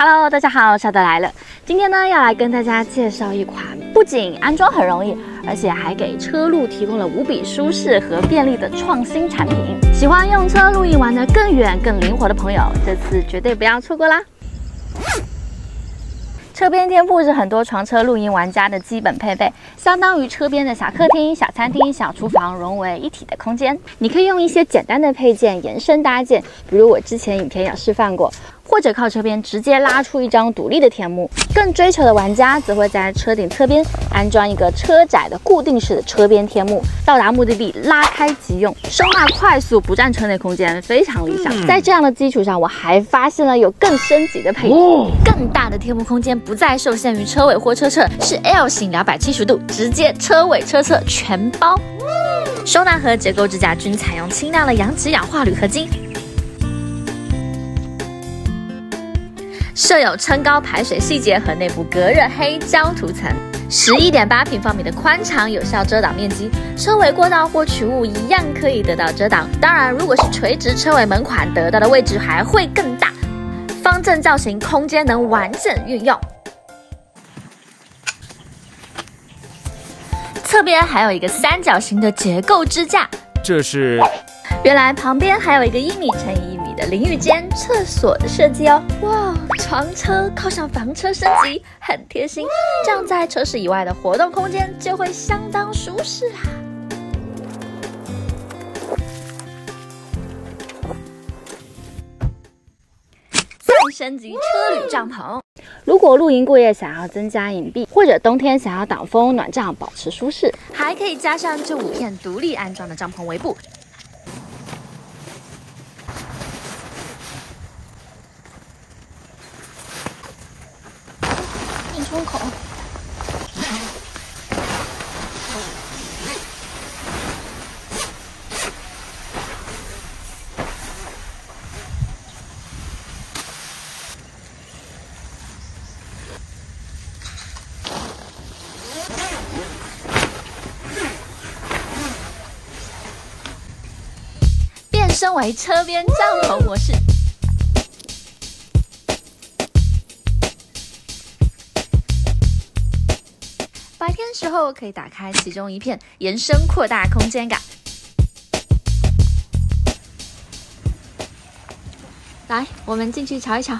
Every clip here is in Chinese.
Hello， 大家好，小德来了。今天呢，要来跟大家介绍一款不仅安装很容易，而且还给车路提供了无比舒适和便利的创新产品。喜欢用车露营玩得更远、更灵活的朋友，这次绝对不要错过啦！车边天幕是很多床车露营玩家的基本配备，相当于车边的小客厅、小餐厅、小厨房融为一体的空间。你可以用一些简单的配件延伸搭建，比如我之前影片有示范过，或者靠车边直接拉出一张独立的天幕。更追求的玩家则会在车顶侧边安装一个车载的固定式的车边天幕，到达目的地拉开即用，收纳快速，不占车内空间，非常理想。在这样的基础上，我还发现了有更升级的配置，更大的天幕空间不再受限于车尾或车侧，是 L 型270度，直接车尾车侧全包。收纳盒结构支架均采用轻量的阳极氧化铝合金，设有撑高排水细节和内部隔热黑胶涂层，11.8平方米的宽敞有效遮挡面积，车尾过道或取物一样可以得到遮挡。当然，如果是垂直车尾门款，得到的位置还会更大。方正造型，空间能完整运用。侧边还有一个三角形的结构支架，这是原来旁边还有一个1米乘1米的淋浴间、厕所的设计哦。哇，床车靠上房车升级，很贴心，这样在车室以外的活动空间就会相当舒适啦。再升级车旅帐篷，如果露营过夜想要增加隐蔽，或者冬天想要挡风暖帐保持舒适，还可以加上这5片独立安装的帐篷围布。进出口，变身为车边帐篷模式。白天时候可以打开其中一片，延伸扩大空间感。来，我们进去瞧一瞧。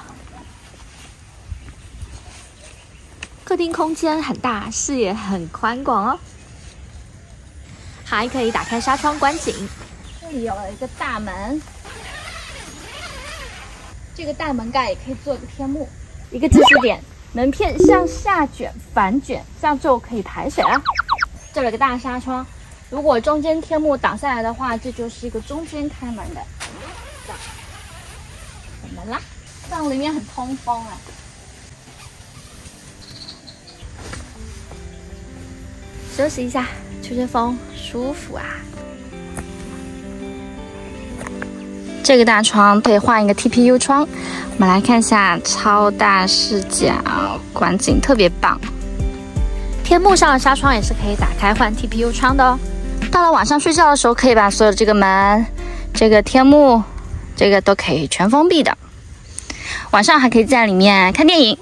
客厅空间很大，视野很宽广哦。还可以打开纱窗观景。这里有了一个大门，这个大门盖也可以做一个天幕，一个支持点。门片向下卷、反卷，这样就可以排水了。这里有个大纱窗，如果中间天幕挡下来的话，这就是一个中间开门的。这样，开门啦，这样里面很通风啊。休息一下，吹吹风，舒服啊。这个大窗可以换一个 TPU 窗，我们来看一下超大视角，观景特别棒。天幕上的纱窗也是可以打开换 TPU 窗的哦。到了晚上睡觉的时候，可以把所有的这个门、这个天幕、这个都可以全封闭的。晚上还可以在里面看电影。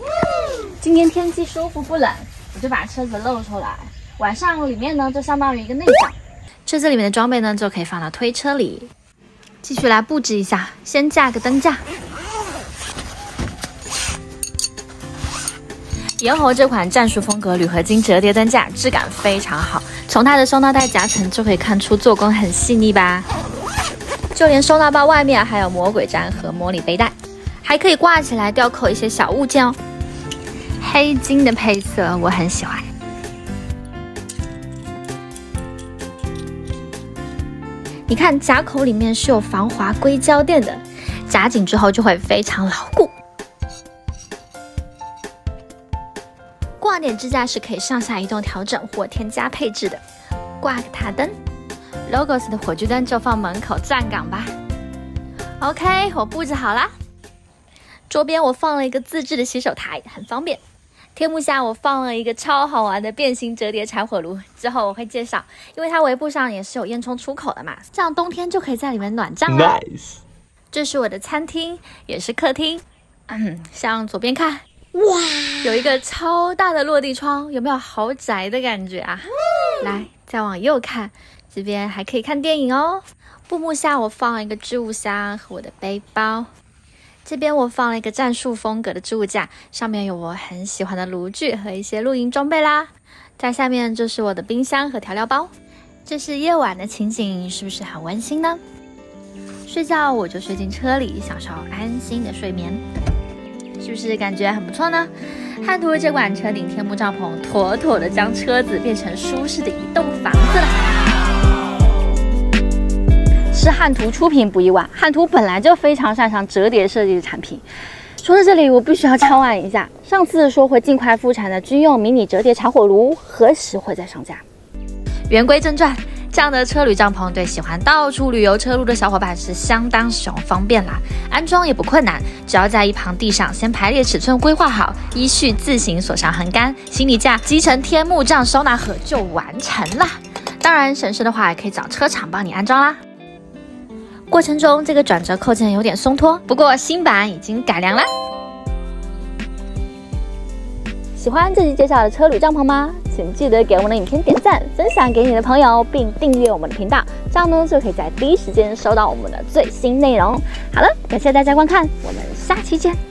今天天气舒服不冷，我就把车子露出来。晚上里面呢，就相当于一个内帐。车子里面的装备呢，就可以放到推车里。继续来布置一下，先架个灯架。猿猴这款战术风格铝合金折叠灯架质感非常好，从它的收纳袋夹层就可以看出做工很细腻吧。就连收纳包外面还有魔鬼毡和模拟背带，还可以挂起来吊扣一些小物件哦。黑金的配色我很喜欢。你看夹口里面是有防滑硅胶垫的，夹紧之后就会非常牢固。挂点支架是可以上下移动调整或添加配置的。挂个塔灯 ，Logos 的火炬灯就放门口站岗吧。OK， 我布置好啦。桌边我放了一个自制的洗手台，很方便。天幕下我放了一个超好玩的变形折叠柴火炉，之后我会介绍，因为它围布上也是有烟囱出口的嘛，这样冬天就可以在里面暖帐了。Nice。这是我的餐厅，也是客厅。向左边看，哇，有一个超大的落地窗，有没有豪宅的感觉啊？来，再往右看，这边还可以看电影哦。布幕下我放了一个置物箱和我的背包，这边我放了一个战术风格的置物架，上面有我很喜欢的炉具和一些露营装备啦。在下面就是我的冰箱和调料包。这是夜晚的情景，是不是很温馨呢？睡觉我就睡进车里，享受安心的睡眠，是不是感觉很不错呢？汉图这款车顶天幕帐篷，妥妥的将车子变成舒适的一栋房子了。是汉图出品不意外，汉图本来就非常擅长折叠设计的产品。说到这里，我必须要敲碗一下，上次说会尽快复产的军用迷你折叠茶火炉，何时会再上架？言归正传，这样的车旅帐篷对喜欢到处旅游车路的小伙伴是相当使用方便啦，安装也不困难，只要在一旁地上先排列尺寸规划好，依序自行锁上横杆，行李架集成天幕帐收纳盒就完成啦。当然省事的话，也可以找车厂帮你安装啦。过程中这个转折扣件有点松脱，不过新版已经改良啦。喜欢这期介绍的车旅帐篷吗？请记得给我们的影片点赞、分享给你的朋友，并订阅我们的频道，这样呢就可以在第一时间收到我们的最新内容。好了，感谢大家观看，我们下期见。